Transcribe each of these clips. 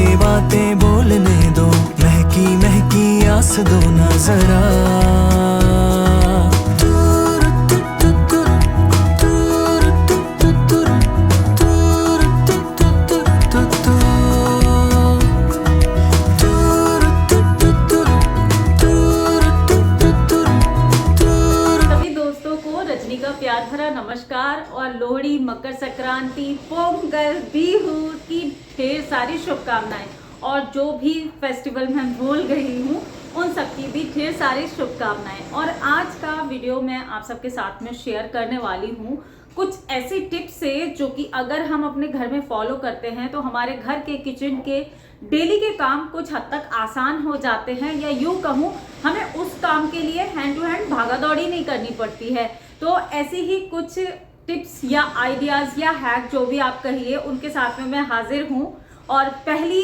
ये बातें बोलने दो, महकी महकी आस दो ना जरा। प्यार भरा नमस्कार और लोहड़ी, मकर संक्रांति, पोंगल, बिहू की ढेर सारी शुभकामनाएं। और जो भी फेस्टिवल मैं भूल गई हूँ उन सबकी भी ढेर सारी शुभकामनाएं। और आज का वीडियो मैं आप सबके साथ में शेयर करने वाली हूँ कुछ ऐसी टिप्स से जो कि अगर हम अपने घर में फॉलो करते हैं तो हमारे घर के किचन के डेली के काम कुछ हद तक आसान हो जाते हैं, या यूँ कहूँ हमें उस काम के लिए हैंड टू हैंड भागा दौड़ी नहीं करनी पड़ती है। तो ऐसी ही कुछ टिप्स या आइडियाज़ या हैक जो भी आप कहिए उनके साथ में मैं हाजिर हूँ। और पहली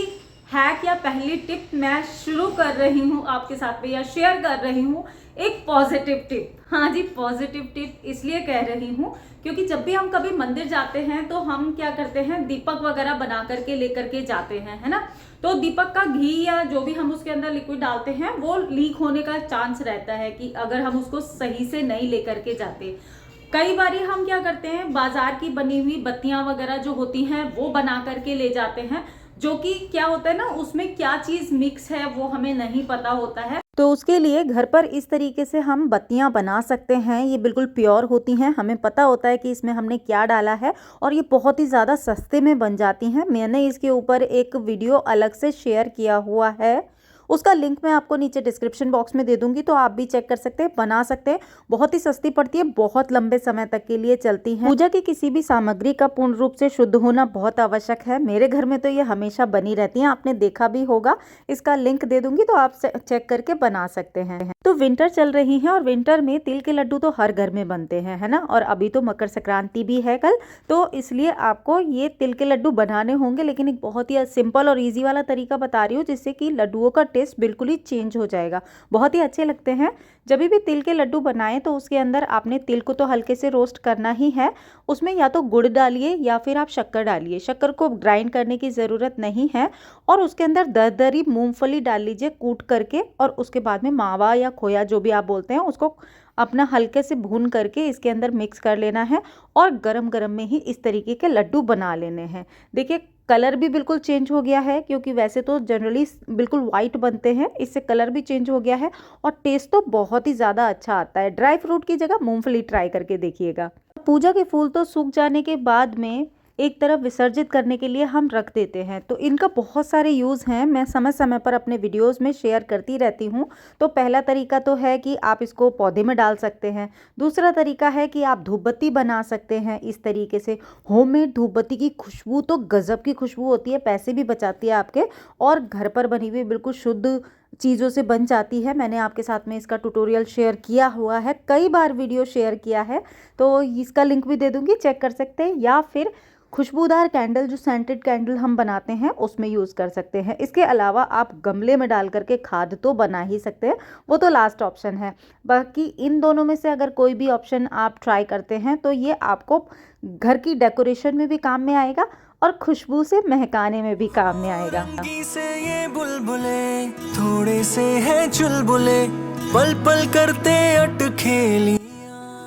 हैक या पहली टिप मैं शुरू कर रही हूँ आपके साथ में या शेयर कर रही हूँ, एक पॉजिटिव टिप। हाँ जी, पॉजिटिव टिप इसलिए कह रही हूँ क्योंकि जब भी हम कभी मंदिर जाते हैं तो हम क्या करते हैं, दीपक वगैरह बना करके लेकर के जाते हैं, है ना। तो दीपक का घी या जो भी हम उसके अंदर लिक्विड डालते हैं वो लीक होने का चांस रहता है कि अगर हम उसको सही से नहीं लेकर के जाते। कई बारी हम क्या करते हैं, बाजार की बनी हुई बत्तियां वगैरह जो होती हैं वो बना करके ले जाते हैं, जो कि क्या होता है ना, उसमें क्या चीज़ मिक्स है वो हमें नहीं पता होता है। तो उसके लिए घर पर इस तरीके से हम बत्तियां बना सकते हैं। ये बिल्कुल प्योर होती हैं, हमें पता होता है कि इसमें हमने क्या डाला है और ये बहुत ही ज़्यादा सस्ते में बन जाती हैं। मैंने इसके ऊपर एक वीडियो अलग से शेयर किया हुआ है, उसका लिंक मैं आपको नीचे डिस्क्रिप्शन बॉक्स में दे दूंगी, तो आप भी चेक कर सकते हैं, बना सकते हैं। बहुत ही सस्ती पड़ती है, बहुत लंबे समय तक के लिए चलती है। पूजा की किसी भी सामग्री का पूर्ण रूप से शुद्ध होना बहुत आवश्यक है। मेरे घर में तो ये हमेशा बनी रहती हैं, आपने देखा भी होगा। इसका लिंक दे दूंगी तो आप चेक करके बना सकते हैं। तो विंटर चल रही है और विंटर में तिल के लड्डू तो हर घर में बनते हैं, है ना। और अभी तो मकर संक्रांति भी है कल, तो इसलिए आपको ये तिल के लड्डू बनाने होंगे, लेकिन एक बहुत ही सिंपल और ईजी वाला तरीका बता रही हूँ जिससे कि लड्डुओं का टेस्ट बिल्कुल ही चेंज हो जाएगा, बहुत ही अच्छे लगते हैं। जब भी तिल के लड्डू बनाएं तो उसके अंदर आपने तिल को तो हल्के से रोस्ट करना ही है, उसमें या तो गुड़ डालिए या फिर आप शक्कर डालिए। शक्कर को ग्राइंड करने की ज़रूरत नहीं है। और उसके अंदर दरदरी मूंगफली डाल लीजिए कूट करके, और उसके बाद में मावा या खोया जो भी आप बोलते हैं उसको अपना हल्के से भून करके इसके अंदर मिक्स कर लेना है और गरम गरम में ही इस तरीके के लड्डू बना लेने हैं। देखिए कलर भी बिल्कुल चेंज हो गया है, क्योंकि वैसे तो जनरली बिल्कुल वाइट बनते हैं, इससे कलर भी चेंज हो गया है और टेस्ट तो बहुत ही ज़्यादा अच्छा आता है। ड्राई फ्रूट की जगह मूंगफली ट्राई करके देखिएगा। पूजा के फूल तो सूख जाने के बाद में एक तरफ विसर्जित करने के लिए हम रख देते हैं, तो इनका बहुत सारे यूज़ हैं, मैं समय समय पर अपने वीडियोस में शेयर करती रहती हूँ। तो पहला तरीका तो है कि आप इसको पौधे में डाल सकते हैं। दूसरा तरीका है कि आप धूप बत्ती बना सकते हैं इस तरीके से। होममेड धूप बत्ती की खुशबू तो गज़ब की खुशबू होती है, पैसे भी बचाती है आपके, और घर पर बनी हुई बिल्कुल शुद्ध चीज़ों से बन जाती है। मैंने आपके साथ में इसका ट्यूटोरियल शेयर किया हुआ है, कई बार वीडियो शेयर किया है, तो इसका लिंक भी दे दूँगी, चेक कर सकते हैं। या फिर खुशबूदार कैंडल, जो सेंटेड कैंडल हम बनाते हैं उसमें यूज़ कर सकते हैं। इसके अलावा आप गमले में डाल करके खाद तो बना ही सकते हैं, वो तो लास्ट ऑप्शन है। बाकी इन दोनों में से अगर कोई भी ऑप्शन आप ट्राई करते हैं तो ये आपको घर की डेकोरेशन में भी काम में आएगा और खुशबू से महकाने में भी काम में आएगा। रंगी से ये बुलबुले थोड़े से हैं चुलबुले, पल पल करते अटखेली।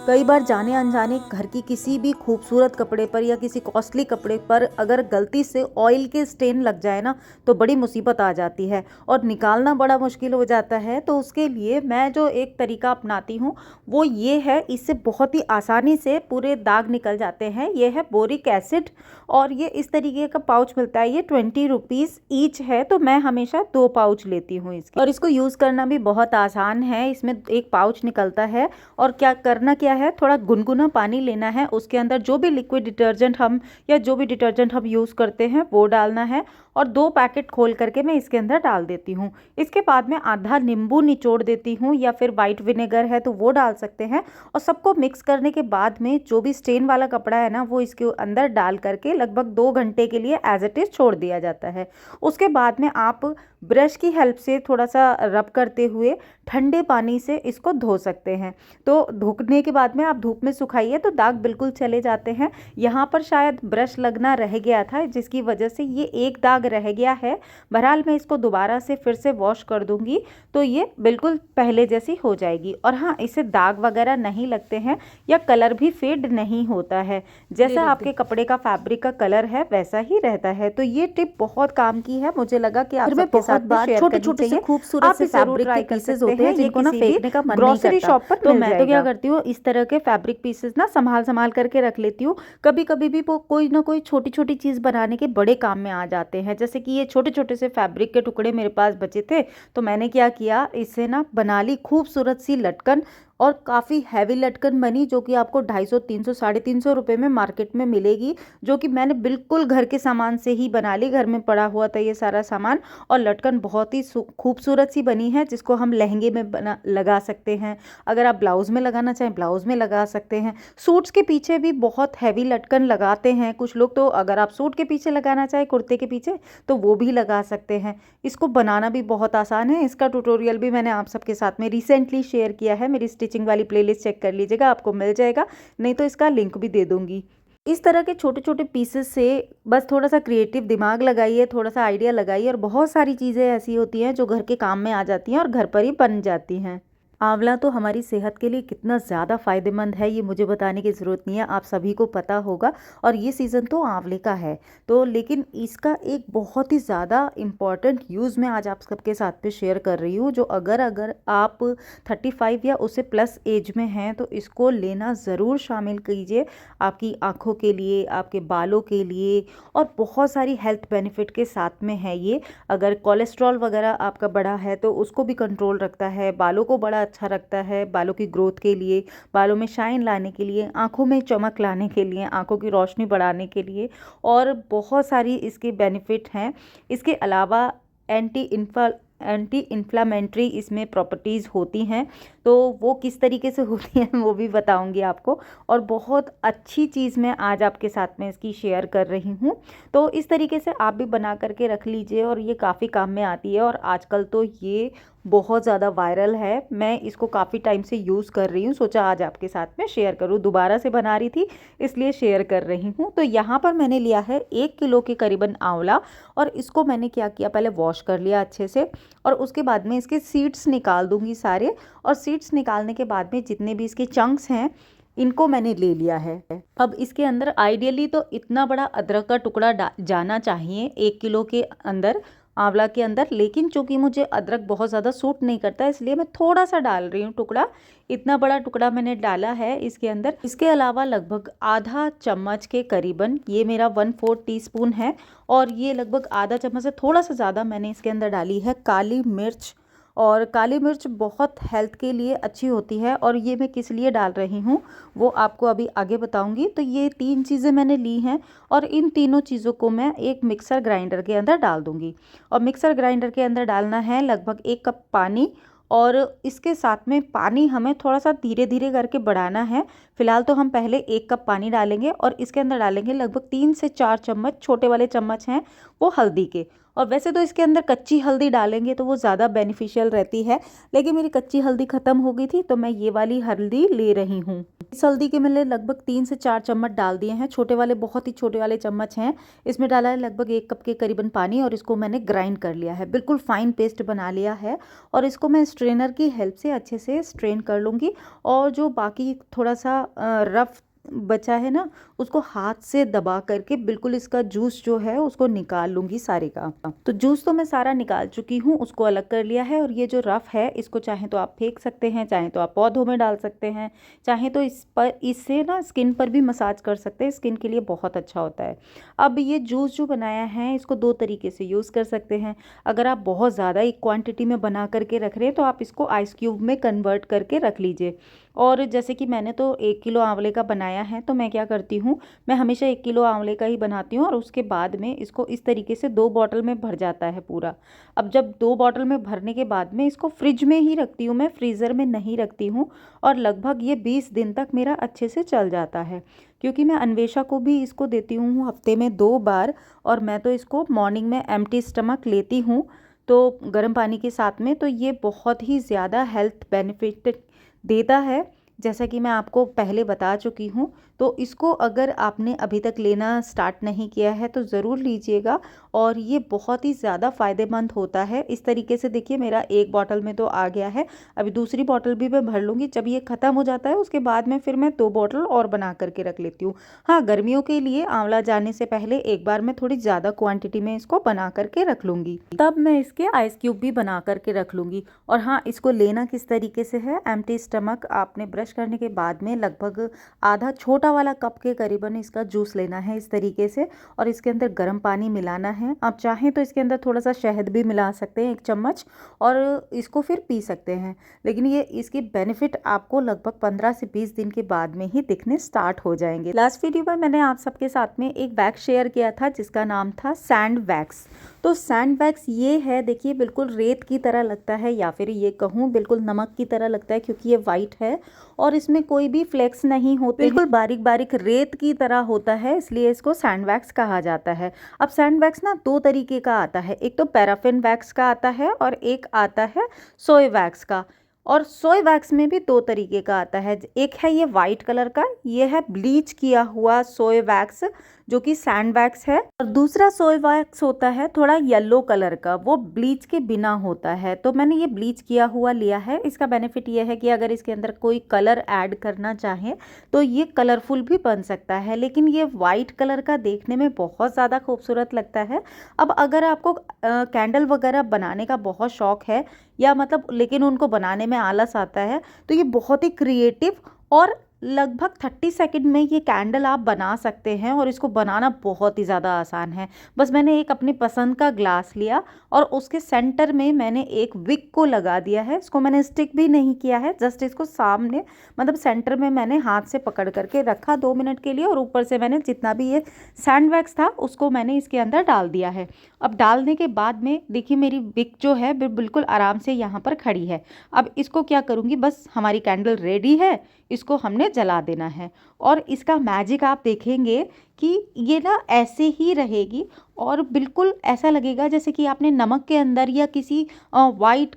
कई बार जाने अनजाने घर की किसी भी खूबसूरत कपड़े पर या किसी कॉस्टली कपड़े पर अगर गलती से ऑयल के स्टेन लग जाए ना तो बड़ी मुसीबत आ जाती है और निकालना बड़ा मुश्किल हो जाता है। तो उसके लिए मैं जो एक तरीका अपनाती हूँ वो ये है, इससे बहुत ही आसानी से पूरे दाग निकल जाते हैं। ये है बोरिक एसिड, और ये इस तरीके का पाउच मिलता है, ये 20 रुपीज़ ईच है, तो मैं हमेशा 2 पाउच लेती हूँ इसके। और इसको यूज़ करना भी बहुत आसान है। इसमें एक पाउच निकलता है और क्या करना क्या है, थोड़ा गुनगुना पानी लेना है, उसके अंदर जो भी लिक्विड डिटर्जेंट हम या जो भी डिटर्जेंट हम यूज़ करते हैं वो डालना है, और 2 पैकेट खोल करके मैं इसके अंदर डाल देती हूँ। इसके बाद में आधा नींबू निचोड़ देती हूँ, या फिर वाइट विनेगर है तो वो डाल सकते हैं। और सबको मिक्स करने के बाद में जो भी स्टेन वाला कपड़ा है ना वो इसके अंदर डाल करके लगभग 2 घंटे के लिए एज इट इज़ छोड़ दिया जाता है। उसके बाद में आप ब्रश की हेल्प से थोड़ा सा रब करते हुए ठंडे पानी से इसको धो सकते हैं। तो धोने के बाद में आप धूप में सुखाइए तो दाग बिल्कुल चले जाते हैं। यहाँ पर शायद ब्रश लगना रह गया था जिसकी वजह से ये एक दाग रह गया है। बहरहाल मैं इसको दोबारा से फिर से वॉश कर दूंगी तो ये बिल्कुल पहले जैसी हो जाएगी। और हाँ, इससे दाग वगैरह नहीं लगते हैं या कलर भी फेड नहीं होता है। जैसा आपके कपड़े का फैब्रिक का कलर है वैसा ही रहता है। तो ये टिप बहुत काम की है, मुझे लगा कि आप सबके साथ में शेयर करनी छोटे चाहिए। खूबसूरत से फैब्रिक के पीसेस होते हैं जिनको ना फेंकने का मन नहीं करता। ग्रोसरी शॉप पर तो मिल मैं तो जाएगा। क्या करती हूँ, इस तरह के फैब्रिक पीसेस ना संभाल करके रख लेती हूँ। कभी कभी भी वो कोई ना कोई छोटी छोटी चीज बनाने के बड़े काम में आ जाते हैं। जैसे कि ये छोटे छोटे से फैब्रिक के टुकड़े मेरे पास बचे थे, तो मैंने क्या किया, इससे ना बना ली खूबसूरत सी लटकन। और काफ़ी हैवी लटकन बनी, जो कि आपको 250, 300, 350 रुपये में मार्केट में मिलेगी। जो कि मैंने बिल्कुल घर के सामान से ही बना ली, घर में पड़ा हुआ था ये सारा सामान। और लटकन बहुत ही खूबसूरत सी बनी है, जिसको हम लहंगे में लगा सकते हैं। अगर आप ब्लाउज़ में लगाना चाहें ब्लाउज़ में लगा सकते हैं। सूट्स के पीछे भी बहुत हैवी लटकन लगाते हैं कुछ लोग, तो अगर आप सूट के पीछे लगाना चाहें, कुर्ते के पीछे, तो वो भी लगा सकते हैं। इसको बनाना भी बहुत आसान है। इसका ट्यूटोरियल भी मैंने आप सबके साथ में रिसेंटली शेयर किया है। मेरी स्टिचिंग वाली प्लेलिस्ट चेक कर लीजिएगा, आपको मिल जाएगा, नहीं तो इसका लिंक भी दे दूंगी। इस तरह के छोटे छोटे पीसेस से बस थोड़ा सा क्रिएटिव दिमाग लगाइए, थोड़ा सा आइडिया लगाइए, और बहुत सारी चीज़ें ऐसी होती हैं जो घर के काम में आ जाती हैं और घर पर ही बन जाती हैं। आंवला तो हमारी सेहत के लिए कितना ज़्यादा फ़ायदेमंद है ये मुझे बताने की ज़रूरत नहीं है, आप सभी को पता होगा। और ये सीज़न तो आंवले का है, तो लेकिन इसका एक बहुत ही ज़्यादा इम्पॉर्टेंट यूज़ मैं आज आप सबके साथ में शेयर कर रही हूँ। जो अगर आप 35 या उससे प्लस एज में हैं तो इसको लेना ज़रूर शामिल कीजिए, आपकी आँखों के लिए, आपके बालों के लिए, और बहुत सारी हेल्थ बेनिफिट के साथ में है ये। अगर कोलेस्ट्रॉल वगैरह आपका बढ़ा है तो उसको भी कंट्रोल रखता है, बालों को बड़ा अच्छा रखता है, बालों की ग्रोथ के लिए, बालों में शाइन लाने के लिए, आंखों में चमक लाने के लिए, आंखों की रोशनी बढ़ाने के लिए, और बहुत सारी इसके बेनिफिट हैं। इसके अलावा एंटी इन्फ्लामेंट्री इसमें प्रॉपर्टीज़ होती हैं, तो वो किस तरीके से होती हैं वो भी बताऊंगी आपको। और बहुत अच्छी चीज़ मैं आज आपके साथ में इसकी शेयर कर रही हूँ। तो इस तरीके से आप भी बना करके रख लीजिए, और ये काफ़ी काम में आती है। और आजकल तो ये बहुत ज़्यादा वायरल है, मैं इसको काफ़ी टाइम से यूज़ कर रही हूँ, सोचा आज आपके साथ में शेयर करूँ। दोबारा से बना रही थी इसलिए शेयर कर रही हूँ। तो यहाँ पर मैंने लिया है 1 किलो के करीबन आंवला, और इसको मैंने क्या किया, पहले वॉश कर लिया अच्छे से, और उसके बाद में इसके सीड्स निकाल दूंगी सारे। और सीड्स निकालने के बाद में जितने भी इसके चंक्स हैं इनको मैंने ले लिया है। अब इसके अंदर आइडियली तो इतना बड़ा अदरक का टुकड़ा जाना चाहिए 1 किलो के अंदर, आंवला के अंदर, लेकिन चूंकि मुझे अदरक बहुत ज़्यादा सूट नहीं करता इसलिए मैं थोड़ा सा डाल रही हूँ टुकड़ा। इतना बड़ा टुकड़ा मैंने डाला है इसके अंदर। इसके अलावा लगभग आधा चम्मच के करीबन, ये मेरा 1/4 टीस्पून है, और ये लगभग आधा चम्मच से थोड़ा सा ज़्यादा मैंने इसके अंदर डाली है काली मिर्च। और काली मिर्च बहुत हेल्थ के लिए अच्छी होती है, और ये मैं किस लिए डाल रही हूँ वो आपको अभी आगे बताऊँगी। तो ये 3 चीज़ें मैंने ली हैं, और इन तीनों चीज़ों को मैं एक मिक्सर ग्राइंडर के अंदर डाल दूँगी। और मिक्सर ग्राइंडर के अंदर डालना है लगभग 1 कप पानी, और इसके साथ में पानी हमें थोड़ा सा धीरे धीरे करके बढ़ाना है। फिलहाल तो हम पहले 1 कप पानी डालेंगे, और इसके अंदर डालेंगे लगभग 3 से 4 चम्मच, छोटे वाले चम्मच हैं वो हल्दी के। और वैसे तो इसके अंदर कच्ची हल्दी डालेंगे तो वो ज़्यादा बेनिफिशियल रहती है, लेकिन मेरी कच्ची हल्दी ख़त्म हो गई थी तो मैं ये वाली हल्दी ले रही हूँ। इस हल्दी के मैंने लगभग 3 से 4 चम्मच डाल दिए हैं, छोटे वाले, बहुत ही छोटे वाले चम्मच हैं। इसमें डाला है लगभग 1 कप के करीबन पानी, और इसको मैंने ग्राइंड कर लिया है, बिल्कुल फाइन पेस्ट बना लिया है। और इसको मैं स्ट्रेनर की हेल्प से अच्छे से स्ट्रेन कर लूँगी, और जो बाकी थोड़ा सा रफ बचा है ना उसको हाथ से दबा करके बिल्कुल इसका जूस जो है उसको निकाल लूँगी सारे का। तो जूस तो मैं सारा निकाल चुकी हूँ, उसको अलग कर लिया है। और ये जो रफ़ है इसको चाहे तो आप फेंक सकते हैं, चाहे तो आप पौधों में डाल सकते हैं, चाहे तो इस पर इससे ना स्किन पर भी मसाज कर सकते हैं, स्किन के लिए बहुत अच्छा होता है। अब ये जूस जो बनाया है इसको 2 तरीके से यूज़ कर सकते हैं। अगर आप बहुत ज़्यादा एक क्वांटिटी में बना करके रख रहे हैं तो आप इसको आइस क्यूब में कन्वर्ट करके रख लीजिए। और जैसे कि मैंने तो 1 किलो आंवले का बनाया है, तो मैं क्या करती हूँ, मैं हमेशा 1 किलो आंवले का ही बनाती हूँ, और उसके बाद में इसको इस तरीके से 2 बॉटल में भर जाता है पूरा। अब जब 2 बॉटल में भरने के बाद में इसको फ्रिज में ही रखती हूँ, मैं फ्रीज़र में नहीं रखती हूँ, और लगभग ये 20 दिन तक मेरा अच्छे से चल जाता है। क्योंकि मैं अन्वेषा को भी इसको देती हूँ हफ्ते में 2 बार, और मैं तो इसको मॉर्निंग में एम्प्टी स्टमक लेती हूँ, तो गर्म पानी के साथ में। तो ये बहुत ही ज़्यादा हेल्थ बेनिफिट देता है, जैसा कि मैं आपको पहले बता चुकी हूँ। तो इसको अगर आपने अभी तक लेना स्टार्ट नहीं किया है तो ज़रूर लीजिएगा, और ये बहुत ही ज़्यादा फ़ायदेमंद होता है। इस तरीके से देखिए मेरा एक बॉटल में तो आ गया है, अभी दूसरी बॉटल भी मैं भर लूँगी। जब ये ख़त्म हो जाता है उसके बाद में फिर मैं 2 बॉटल और बना करके रख लेती हूँ। हाँ, गर्मियों के लिए आंवला जाने से पहले एक बार मैं थोड़ी ज़्यादा क्वांटिटी में इसको बना करके रख लूँगी, तब मैं इसके आइस क्यूब भी बना करके रख लूँगी। और हाँ, इसको लेना किस तरीके से है, एम्प्टी स्टमक आपने ब्रश करने के बाद में लगभग आधा छोटा वाला कप के करीबन इसका जूस लेना है इस तरीके से, और इसके अंदर गर्म पानी मिलाना है। आप चाहें तो इसके अंदर थोड़ा सा शहद भी मिला सकते हैं 1 चम्मच, और इसको फिर पी सकते हैं। लेकिन ये इसकी बेनिफिट आपको लगभग 15 से 20 दिन के बाद में ही दिखने स्टार्ट हो जाएंगे। लास्ट वीडियो में मैंने आप सबके साथ में एक वैक्स शेयर किया था जिसका नाम था सैंड वैक्स। तो सैंड वैक्स ये है, देखिए बिल्कुल रेत की तरह लगता है, या फिर ये कहूँ बिल्कुल नमक की तरह लगता है, क्योंकि ये वाइट है और इसमें कोई भी फ्लेक्स नहीं होते, बिल्कुल बारीक बारीक रेत की तरह होता है, इसलिए इसको सैंड वैक्स कहा जाता है। अब सैंड वैक्स ना 2 तरीके का आता है, एक तो पैराफिन वैक्स का आता है और एक आता है सोय वैक्स का। और सोय वैक्स में भी 2 तरीके का आता है, एक है ये वाइट कलर का, ये है ब्लीच किया हुआ सोय वैक्स जो कि सैंड वैक्स है, और दूसरा सोय वैक्स होता है थोड़ा येलो कलर का, वो ब्लीच के बिना होता है। तो मैंने ये ब्लीच किया हुआ लिया है। इसका बेनिफिट ये है कि अगर इसके अंदर कोई कलर ऐड करना चाहे तो ये कलरफुल भी बन सकता है, लेकिन ये वाइट कलर का देखने में बहुत ज़्यादा खूबसूरत लगता है। अब अगर आपको कैंडल वगैरह बनाने का बहुत शौक है, या मतलब लेकिन उनको बनाने में आलस आता है, तो ये बहुत ही क्रिएटिव और लगभग 30 सेकंड में ये कैंडल आप बना सकते हैं, और इसको बनाना बहुत ही ज़्यादा आसान है। बस मैंने एक अपनी पसंद का ग्लास लिया और उसके सेंटर में मैंने एक विक को लगा दिया है। इसको मैंने स्टिक भी नहीं किया है, जस्ट इसको सामने मतलब सेंटर में मैंने हाथ से पकड़ करके रखा 2 मिनट के लिए, और ऊपर से मैंने जितना भी ये सैंड वैक्स था उसको मैंने इसके अंदर डाल दिया है। अब डालने के बाद में देखिए मेरी विक जो है बिल्कुल आराम से यहाँ पर खड़ी है। अब इसको क्या करूँगी, बस हमारी कैंडल रेडी है, इसको हमने जला देना है, और इसका मैजिक आप देखेंगे कि ये ना ऐसे ही रहेगी, और बिल्कुल ऐसा लगेगा जैसे कि आपने नमक के अंदर या किसी वाइट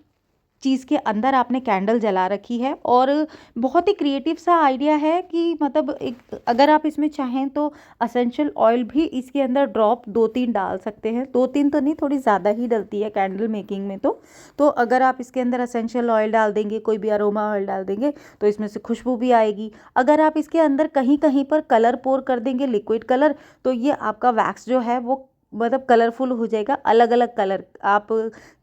चीज़ के अंदर आपने कैंडल जला रखी है। और बहुत ही क्रिएटिव सा आइडिया है कि मतलब एक अगर आप इसमें चाहें तो असेंशियल ऑयल भी इसके अंदर ड्रॉप 2-3 डाल सकते हैं। 2-3 तो नहीं, थोड़ी ज़्यादा ही डलती है कैंडल मेकिंग में। तो अगर आप इसके अंदर असेंशियल ऑयल डाल देंगे, कोई भी अरोमा ऑयल डाल देंगे, तो इसमें से खुशबू भी आएगी। अगर आप इसके अंदर कहीं कहीं पर कलर पोर कर देंगे, लिक्विड कलर, तो ये आपका वैक्स जो है वो मतलब कलरफुल हो जाएगा। अलग अलग कलर आप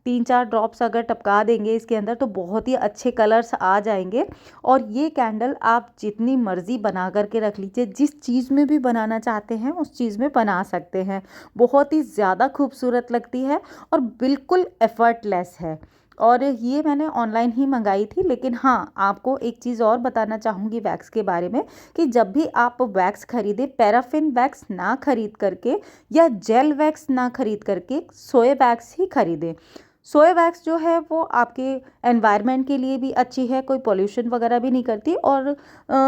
3-4 ड्रॉप्स अगर टपका देंगे इसके अंदर तो बहुत ही अच्छे कलर्स आ जाएंगे। और ये कैंडल आप जितनी मर्ज़ी बना करके रख लीजिए, जिस चीज़ में भी बनाना चाहते हैं उस चीज़ में बना सकते हैं। बहुत ही ज़्यादा खूबसूरत लगती है और बिल्कुल एफर्टलेस है। और ये मैंने ऑनलाइन ही मंगाई थी। लेकिन हाँ, आपको एक चीज़ और बताना चाहूँगी वैक्स के बारे में, कि जब भी आप वैक्स खरीदें, पैराफिन वैक्स ना खरीद करके या जेल वैक्स ना खरीद करके सोया वैक्स ही खरीदें। सोया वैक्स जो है वो आपके एनवायरनमेंट के लिए भी अच्छी है, कोई पोल्यूशन वगैरह भी नहीं करती। और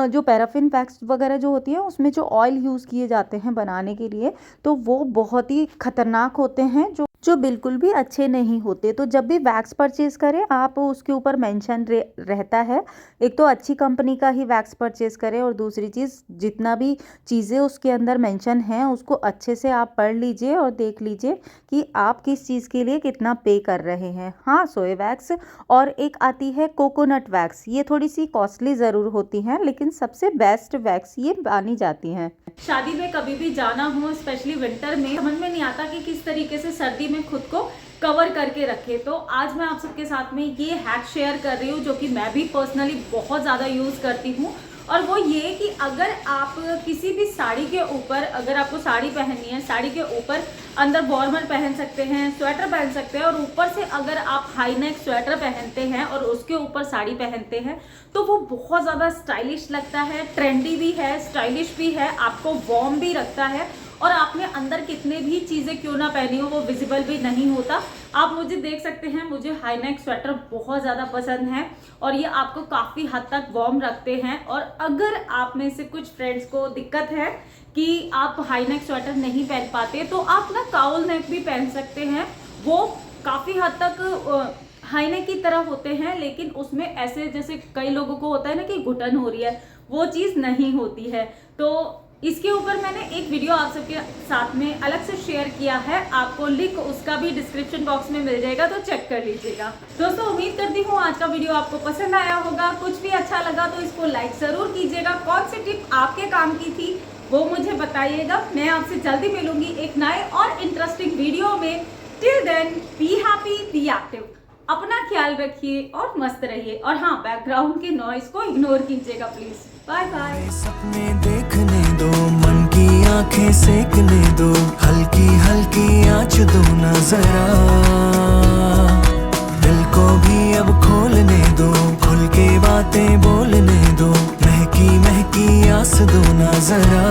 जो पैराफिन वैक्स वगैरह जो होती है उसमें जो ऑयल यूज़ किए जाते हैं बनाने के लिए, तो वो बहुत ही खतरनाक होते हैं, जो बिल्कुल भी अच्छे नहीं होते। तो जब भी वैक्स परचेज़ करें आप उसके ऊपर मेंशन रहता है, एक तो अच्छी कंपनी का ही वैक्स परचेज़ करें, और दूसरी चीज़ जितना भी चीज़ें उसके अंदर मेंशन हैं उसको अच्छे से आप पढ़ लीजिए और देख लीजिए कि आप किस चीज़ के लिए कितना पे कर रहे हैं। हाँ, सोया वैक्स, और एक आती है कोकोनट वैक्स। ये थोड़ी सी कॉस्टली ज़रूर होती हैं, लेकिन सबसे बेस्ट वैक्स ये मानी जाती हैं। शादी में कभी भी जाना हो, स्पेशली विंटर में, समझ में नहीं आता कि किस तरीके से सर्दी में खुद को कवर करके रखे। तो आज मैं आप सबके साथ में ये हैक शेयर कर रही हूँ जो कि मैं भी पर्सनली बहुत ज़्यादा यूज़ करती हूँ। और वो ये कि अगर आप किसी भी साड़ी के ऊपर, अगर आपको साड़ी पहननी है, साड़ी के ऊपर अंदर वार्मर पहन सकते हैं, स्वेटर पहन सकते हैं, और ऊपर से अगर आप हाई नेक स्वेटर पहनते हैं और उसके ऊपर साड़ी पहनते हैं तो वो बहुत ज़्यादा स्टाइलिश लगता है, ट्रेंडी भी है, स्टाइलिश भी है, आपको वार्म भी रखता है, और आपने अंदर कितने भी चीज़ें क्यों ना पहनी हो वो विजिबल भी नहीं होता। आप मुझे देख सकते हैं, मुझे हाई नेक स्वेटर बहुत ज़्यादा पसंद है और ये आपको काफ़ी हद तक वार्म रखते हैं। और अगर आप में से कुछ फ्रेंड्स को दिक्कत है कि आप हाई नेक स्वेटर नहीं पहन पाते, तो आप ना काउल नेक भी पहन सकते हैं, वो काफ़ी हद तक खाने की तरह होते हैं, लेकिन उसमें ऐसे जैसे कई लोगों को होता है ना कि घुटन हो रही है, वो चीज़ नहीं होती है। तो इसके ऊपर मैंने एक वीडियो आप सबके साथ में अलग से शेयर किया है, आपको लिंक उसका भी डिस्क्रिप्शन बॉक्स में मिल जाएगा, तो चेक कर लीजिएगा। दोस्तों उम्मीद करती हूँ आज का वीडियो आपको पसंद आया होगा। कुछ भी अच्छा लगा तो इसको लाइक ज़रूर कीजिएगा। कौन सी टिप आपके काम की थी वो मुझे बताइएगा। मैं आपसे जल्दी मिलूंगी एक नए और इंटरेस्टिंग वीडियो में। Till then be happy, be active, अपना ख्याल रखिए और मस्त रहिए। और हाँ, बैकग्राउंड के नॉइस को इग्नोर कीजिएगा प्लीज। Bye bye. सपने देखने दो, मन की आंखें सेकने दो, हल्की हल्की आँच दो ना जरा, दिल को भी अब खोलने दो, खुल के बातें बोलने दो, महकी महकी आस दो ना जरा।